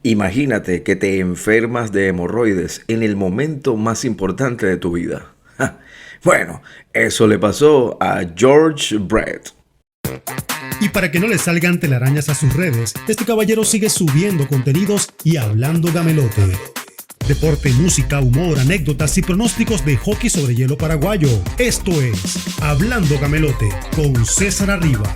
Imagínate que te enfermas de hemorroides en el momento más importante de tu vida. Ja, bueno, eso le pasó a George Brett. Y para que no le salgan telarañas a sus redes, este caballero sigue subiendo contenidos y hablando gamelote. Deporte, música, humor, anécdotas y pronósticos de hockey sobre hielo paraguayo. Esto es Hablando Gamelote con César Arriba.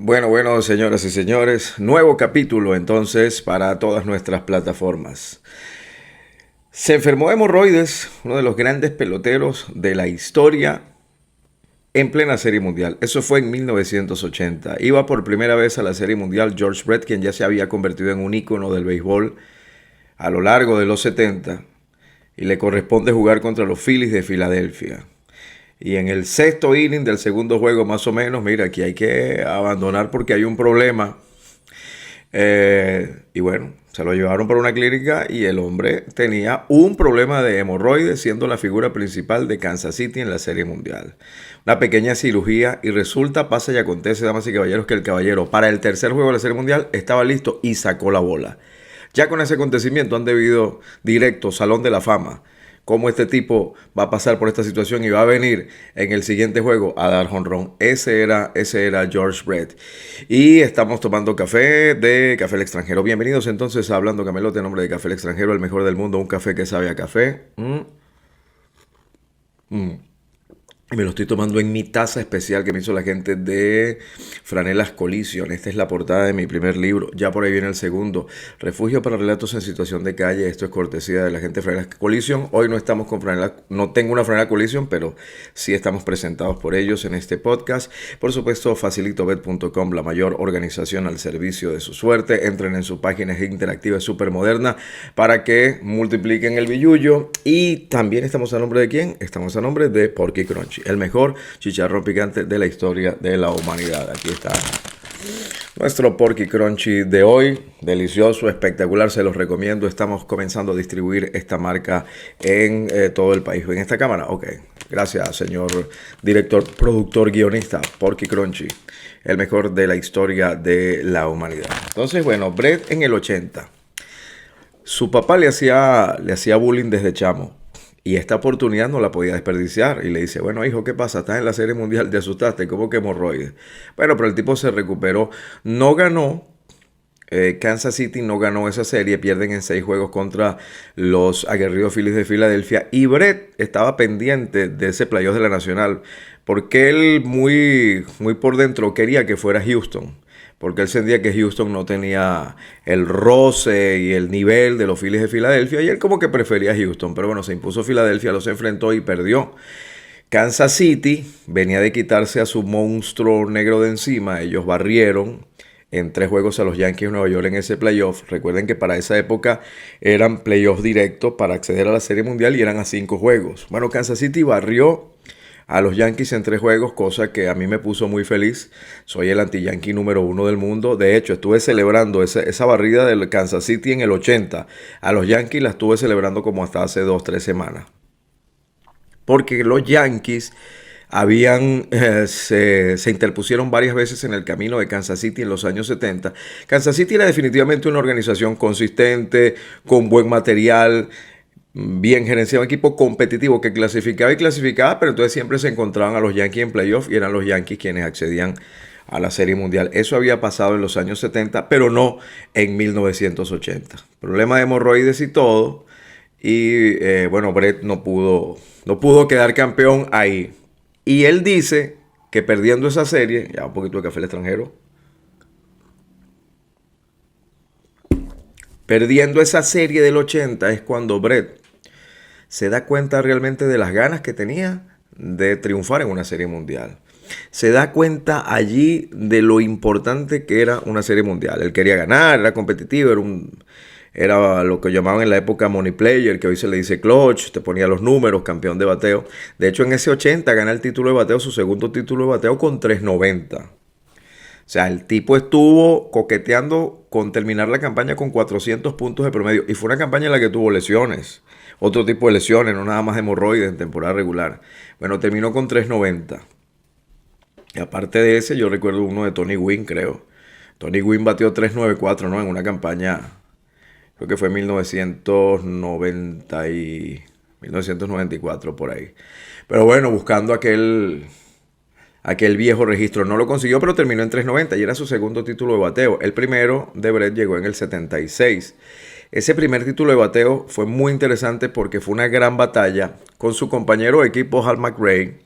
Bueno, señoras y señores, nuevo capítulo entonces para todas nuestras plataformas. Se enfermó de hemorroides, uno de los grandes peloteros de la historia en plena Serie Mundial. Eso fue en 1980. Iba por primera vez a la Serie Mundial George Brett, quien ya se había convertido en un ícono del béisbol a lo largo de los 70, y le corresponde jugar contra los Phillies de Filadelfia. Y en el sexto inning del segundo juego, más o menos, mira, aquí hay que abandonar porque hay un problema. Y bueno, se lo llevaron para una clínica y el hombre tenía un problema de hemorroides, siendo la figura principal de Kansas City en la Serie Mundial. Una pequeña cirugía y resulta, pasa y acontece, damas y caballeros, que el caballero para el tercer juego de la Serie Mundial estaba listo y sacó la bola. Ya con ese acontecimiento han debido directo Salón de la Fama. Cómo este tipo va a pasar por esta situación y va a venir en el siguiente juego a dar jonrón. Ese era George Brett. Y estamos tomando café de Café El Extranjero. Bienvenidos entonces a Hablando Gamelote, en nombre de Café El Extranjero, el mejor del mundo. Un café que sabe a café. Y me lo estoy tomando en mi taza especial que me hizo la gente de Franelas Collision. Esta es la portada de mi primer libro. Ya por ahí viene el segundo. Refugio para relatos en situación de calle. Esto es cortesía de la gente de Franelas Collision. Hoy no estamos con Franelas, no tengo una Franela Collision, pero sí estamos presentados por ellos en este podcast. Por supuesto, facilitobet.com, la mayor organización al servicio de su suerte. Entren en su página, es interactiva, es súper moderna, para que multipliquen el billullo. Y también estamos a nombre de ¿quién? Estamos a nombre de Porky Crunchy, el mejor chicharrón picante de la historia de la humanidad. Aquí está nuestro Porky Crunchy de hoy, delicioso, espectacular, se los recomiendo. Estamos comenzando a distribuir esta marca en todo el país. ¿En esta cámara? Ok, gracias señor director, productor, guionista. Porky Crunchy, el mejor de la historia de la humanidad. Entonces, bueno, Brett en el 80. Su papá le hacía bullying desde chamo. Y esta oportunidad no la podía desperdiciar. Y le dice, bueno, hijo, ¿qué pasa? Estás en la Serie Mundial, te asustaste. ¿Cómo que hemorroides? Bueno, pero el tipo se recuperó. No ganó. Kansas City no ganó esa serie. Pierden en 6 juegos contra los aguerridos Phillies de Filadelfia. Y Brett estaba pendiente de ese playoff de la Nacional, porque él muy por dentro quería que fuera Houston, porque él sentía que Houston no tenía el roce y el nivel de los Phillies de Filadelfia, y él como que prefería Houston, pero bueno, se impuso Filadelfia, los enfrentó y perdió. Kansas City venía de quitarse a su monstruo negro de encima, ellos barrieron en 3 juegos a los Yankees de Nueva York en ese playoff. Recuerden que para esa época eran playoffs directos para acceder a la Serie Mundial y eran a 5 juegos. Bueno, Kansas City barrió a los Yankees en 3 juegos, cosa que a mí me puso muy feliz. Soy el anti-Yankee número 1 del mundo. De hecho, estuve celebrando esa barrida del Kansas City en el 80. A los Yankees la estuve celebrando como hasta hace 2-3 semanas. Porque los Yankees se interpusieron varias veces en el camino de Kansas City en los años 70. Kansas City era definitivamente una organización consistente, con buen material, bien gerenciado, equipo competitivo que clasificaba, pero entonces siempre se encontraban a los Yankees en playoff y eran los Yankees quienes accedían a la Serie Mundial. Eso había pasado en los años 70, pero no en 1980. Problema de hemorroides y todo. Y bueno, Brett no pudo quedar campeón ahí. Y él dice que perdiendo esa serie, ya un poquito de café El Extranjero, perdiendo esa serie del 80 es cuando Brett se da cuenta realmente de las ganas que tenía de triunfar en una Serie Mundial. Se da cuenta allí de lo importante que era una Serie Mundial. Él quería ganar, era competitivo, era lo que llamaban en la época money player, que hoy se le dice clutch, te ponía los números, campeón de bateo. De hecho, en ese 80 gana el título de bateo, su segundo título de bateo con 390. O sea, el tipo estuvo coqueteando con terminar la campaña con 400 puntos de promedio. Y fue una campaña en la que tuvo lesiones. Otro tipo de lesiones, no nada más hemorroides en temporada regular. Bueno, terminó con 390. Y aparte de ese, yo recuerdo uno de Tony Gwynn, creo. Tony Gwynn batió 394, ¿no? En una campaña, creo que fue en 1994, por ahí. Pero bueno, buscando aquel viejo registro. No lo consiguió, pero terminó en 390 y era su segundo título de bateo. El primero de Brett llegó en el 76. Ese primer título de bateo fue muy interesante porque fue una gran batalla con su compañero de equipo Hal McRae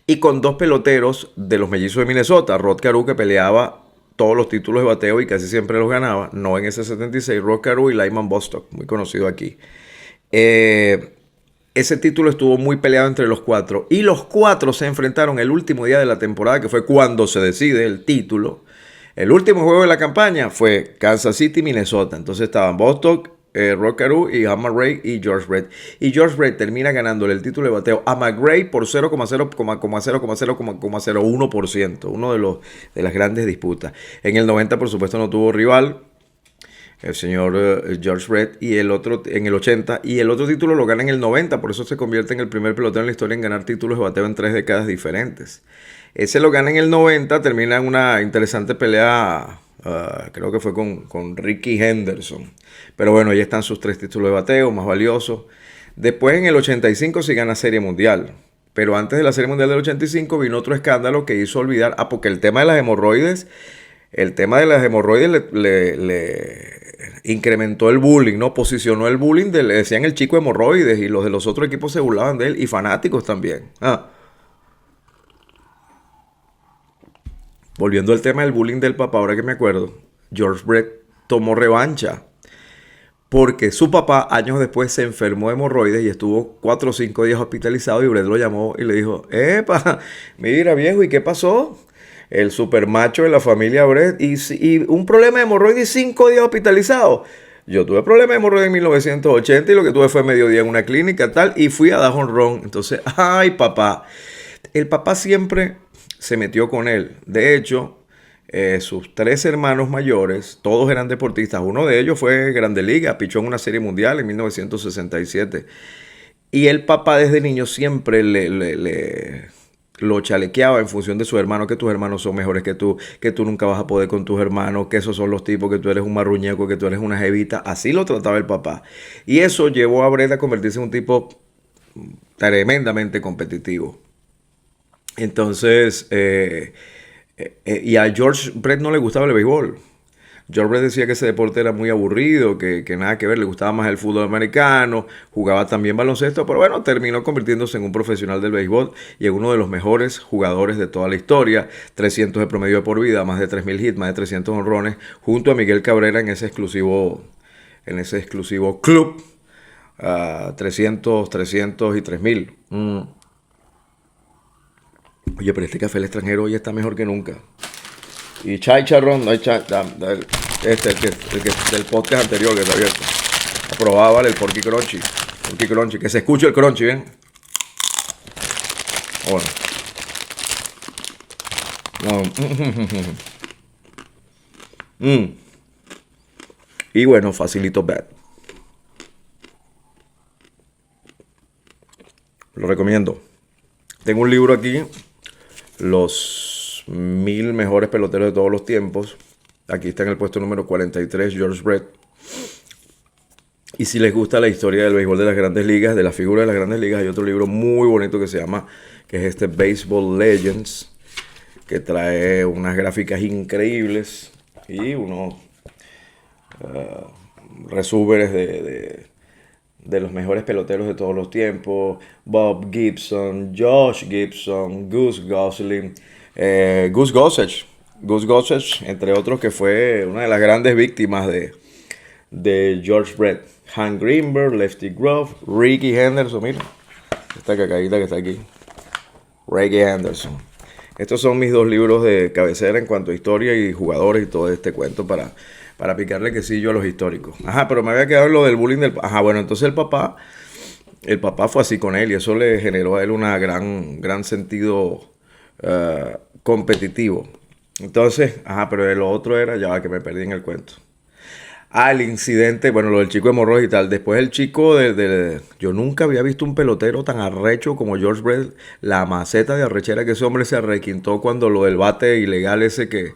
y con dos peloteros de los Mellizos de Minnesota, Rod Carew, que peleaba todos los títulos de bateo y casi siempre los ganaba, no en ese 76, Rod Carew y Lyman Bostock, muy conocido aquí. Ese título estuvo muy peleado entre los cuatro y los cuatro se enfrentaron el último día de la temporada, que fue cuando se decide el título. El último juego de la campaña fue Kansas City, Minnesota. Entonces estaban Bostock, Rod Carew y Hal McRae y George Brett. Y George Brett termina ganándole el título de bateo a McRae por 0,0,0,0,01%. Uno de las grandes disputas. En el 90, por supuesto, no tuvo rival el señor George Brett, y el otro en el 80, y el otro título lo gana en el 90, por eso se convierte en el primer pelotero en la historia en ganar títulos de bateo en 3 décadas diferentes. Ese lo gana en el 90, termina en una interesante pelea, creo que fue con Ricky Henderson, pero bueno, ahí están sus 3 títulos de bateo más valiosos. Después en el 85 sí gana Serie Mundial, pero antes de la Serie Mundial del 85 vino otro escándalo que hizo olvidar, porque el tema de las hemorroides le incrementó el bullying, ¿no? Posicionó el bullying, le decían el chico hemorroides, y los de los otros equipos se burlaban de él, y fanáticos también. Volviendo al tema del bullying del papá, ahora que me acuerdo, George Brett tomó revancha, porque su papá años después se enfermó de hemorroides y estuvo 4 o 5 días hospitalizado, y Brett lo llamó y le dijo: ¡Epa! Mira, viejo, ¿y qué pasó? El supermacho de la familia Brett, y un problema de hemorroides 5 días hospitalizado. Yo tuve problemas de hemorroides en 1980 y lo que tuve fue mediodía en una clínica tal, y fui a dar jonrón. Entonces, ay papá. El papá siempre se metió con él. De hecho, sus 3 hermanos mayores, todos eran deportistas. Uno de ellos fue Grande Liga, pichó en una serie mundial en 1967. Y el papá desde niño siempre lo chalequeaba en función de su hermano, que tus hermanos son mejores que tú nunca vas a poder con tus hermanos, que esos son los tipos, que tú eres un marruñeco, que tú eres una jevita. Así lo trataba el papá. Y eso llevó a Brett a convertirse en un tipo tremendamente competitivo. Entonces, y a George Brett no le gustaba el béisbol. George Brett decía que ese deporte era muy aburrido, que nada que ver, le gustaba más el fútbol americano, jugaba también baloncesto, pero bueno, terminó convirtiéndose en un profesional del béisbol y en uno de los mejores jugadores de toda la historia. 300 de promedio de por vida, más de 3.000 hits, más de 300 honrones, junto a Miguel Cabrera en ese exclusivo club, 300 y 3.000. Oye, pero este café del extranjero hoy está mejor que nunca. Y chicharrón, el del podcast anterior que está abierto. Aprobado, vale, el Porky Crunchy. Porky Crunchy, que se escuche el crunchy, ¿bien? Bueno. Y bueno, facilito bad. Lo recomiendo. Tengo un libro aquí, Los 1000 mejores peloteros de todos los tiempos. Aquí está en el puesto número 43, George Brett. Y si les gusta la historia del béisbol de las grandes ligas, de la figura de las grandes ligas, hay otro libro muy bonito que es Baseball Legends, que trae unas gráficas increíbles y unos resúmenes de los mejores peloteros de todos los tiempos. Bob Gibson, Josh Gibson, Gus Gossage, entre otros, que fue una de las grandes víctimas de George Brett. Hank Greenberg, Lefty Grove, Ricky Henderson, mira, esta cacadita que está aquí, Ricky Henderson. Estos son mis 2 libros de cabecera en cuanto a historia y jugadores y todo este cuento para picarle quesillo a los históricos. Ajá, pero me había quedado en lo del bullying del... Ajá, bueno, entonces el papá fue así con él y eso le generó a él un gran sentido competitivo. Entonces, ajá, pero lo otro era, ya va que me perdí en el cuento. al incidente, bueno, lo del chico hemorroide y tal. Después el chico yo nunca había visto un pelotero tan arrecho como George Brett. La maceta de arrechera que ese hombre se arrequintó cuando lo del bate ilegal ese que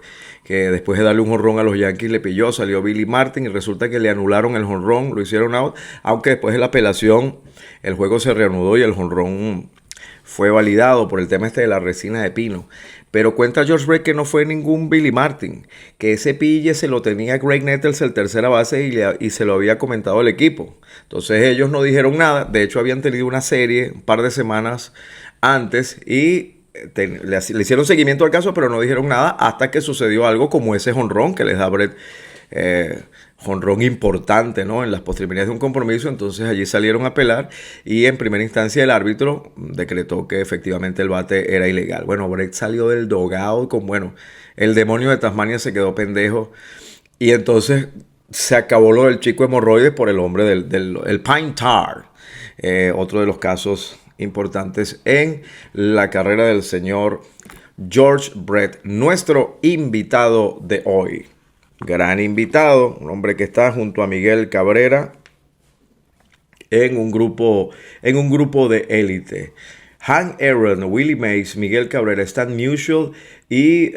después de darle un jonrón a los Yankees le pilló, salió Billy Martin y resulta que le anularon el jonrón, lo hicieron out, aunque después de la apelación el juego se reanudó y el jonrón fue validado por el tema este de la resina de pino. Pero cuenta George Brett que no fue ningún Billy Martin, que ese pille se lo tenía Greg Nettles, el tercera base, y se lo había comentado el equipo. Entonces ellos no dijeron nada. De hecho, habían tenido una serie un par de semanas antes y le hicieron seguimiento al caso, pero no dijeron nada hasta que sucedió algo como ese jonrón que les da Brett. Jonrón importante, ¿no? En las postrimerías de un compromiso. Entonces allí salieron a apelar y en primera instancia el árbitro decretó que efectivamente el bate era ilegal. Bueno, Brett salió del dugout con, bueno, el demonio de Tasmania se quedó pendejo y entonces se acabó lo del chico hemorroide por el hombre el pine tar. Otro de los casos importantes en la carrera del señor George Brett, nuestro invitado de hoy. Gran invitado, un hombre que está junto a Miguel Cabrera en un grupo de élite. Hank Aaron, Willie Mays, Miguel Cabrera, Stan Musial y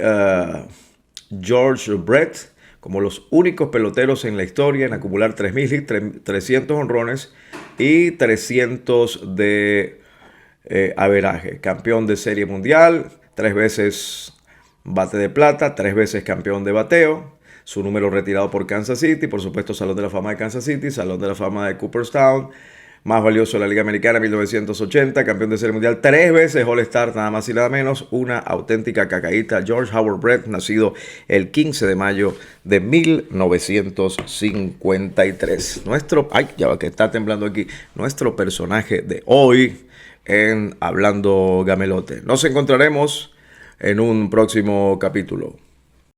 George Brett como los únicos peloteros en la historia en acumular 300 honrones y 300 de averaje. Campeón de Serie Mundial, 3 veces bate de plata, 3 veces campeón de bateo. Su número retirado por Kansas City, por supuesto Salón de la Fama de Kansas City, Salón de la Fama de Cooperstown, más valioso de la Liga Americana 1980, campeón de Serie Mundial, 3 veces All-Star, nada más y nada menos, una auténtica cacaíta. George Howard Brett, nacido el 15 de mayo de 1953. Ya va que está temblando aquí, nuestro personaje de hoy en Hablando Gamelote. Nos encontraremos en un próximo capítulo.